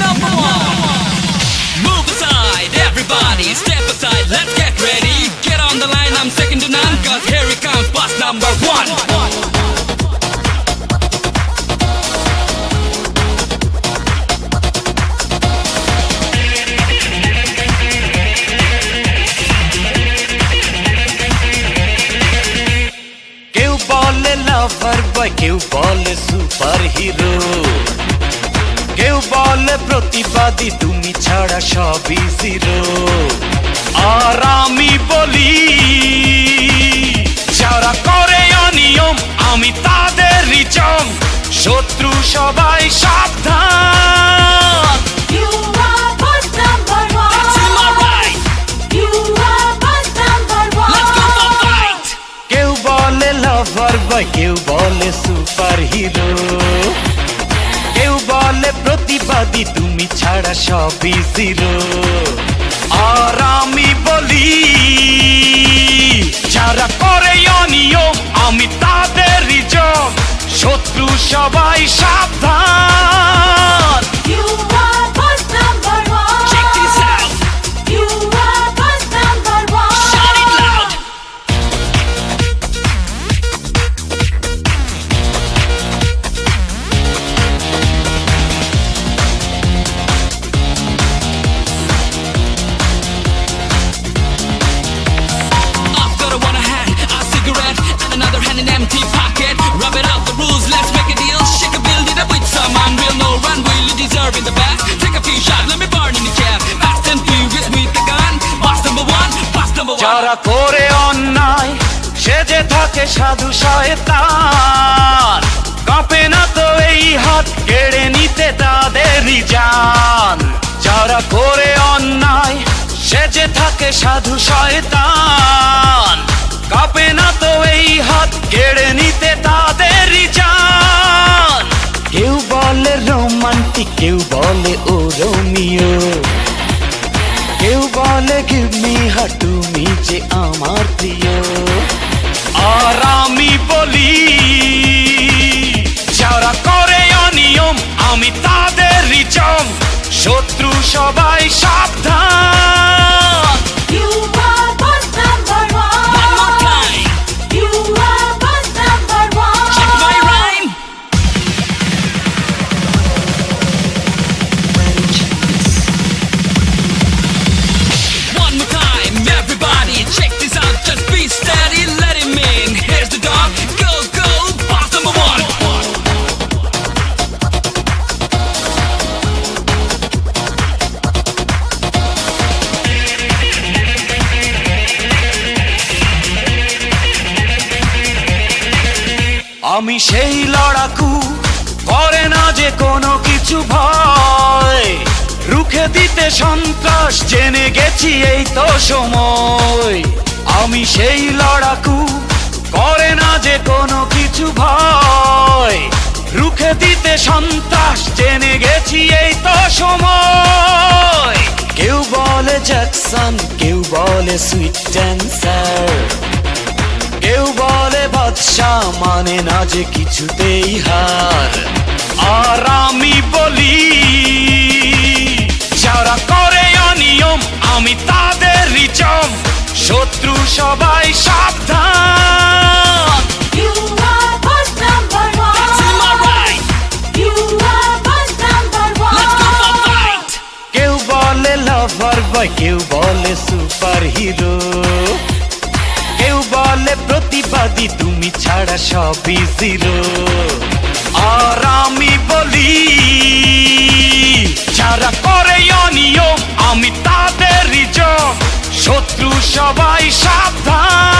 Number one. Move aside, everybody, step aside, let's get ready. Get on the line, I'm second to none, cause here it comes, boss number one. কেউ বলে লাভার বয়, কেউ বলে super hero, কেউ বলে প্রতিবাদী, তুমি ছাড়া সবই জিরো। আর আমি বলি যারা করে অনিয়ম আমি তাদেরই জম, শত্রু সবাই সাবধান। You are boss number one. It's in my right. You are boss number one. Let's go for fight. কেউ বলে লাভার বয়, কেউ বলে সুপার হিরো, কেউ বলে প্রতিবাদী, তুমি ছাড়া সবই জিরো। আর আমি বলি যারা করে অনিয়ম আমি তাদেরই জম, শত্রু সবাই সাবধান। You are boss number one. Check this out. You are boss number one. Shout it loud. I've got a one hand, a cigarette, and another hand in empty pocket. Rub it out the rules, let's make a deal. Shake a build it up with some unreal, no run, really deserving the best. Take a few shots, let me burn in the cab. Fast and furious with the gun. Boss number one, boss number one. যারা করে অন্যায় সে যে থাকে সাধু শয়তান, কাঁপে না তো এই হাত কেড়ে নিতে তাদেরই জান। যারা করে অন্যায় সে যে থাকে সাধু শয়তান, কাঁপে না তো এই হাত কেড়ে নিতে তাদেরই জান। কেউ বলে রোমান্টিক, কেউ বলে ও রোমিও, কেউ বলে গিভ মি হার্ট, তুমি যে আমার প্রিয়। আর আমি বলি যারা করে অনিয়ম আমি তাদেরই জম, শত্রু সবাই সাবধান। You are boss number one. One more time. You are boss number one. Check my rhyme. One more time, everybody, check this out. Just be steady, let him in. Here's the dog. Go, go, boss number one. আমি সেই লড়াকু করে না যে কোনো কিছু ভয়, রুখে দিতে সন্ত্রাস জেনে গেছি এই তো সময়। আমি সেই লড়াকু করে না যে কোনো কিছু ভয়, রুখে দিতে সন্ত্রাস জেনে গেছি এই তো সময়। কেউ বলে জ্যাকসন, কেউ বলে সুইট ড্যান্সার, কেউ বলে বাদশাহ, মানে না যে কিছুতেই হার। আর আমি বলি যারা করে অনিয়ম আমি তাদেরই জম, শত্রু সবাই সাবধান। You are boss number one. It's in my right. You are boss number one. Let's go for fight. কেউ বলে লাভার বয়, কেউ বলে সুপার হিরো, কেউ বলে প্রতিবাদী, তুমি ছাড়া সবই জিরো। আর আমি বলি যারা করে অনিয়ম আমি তাদেরই জম, শত্রু সবাই সাবধান।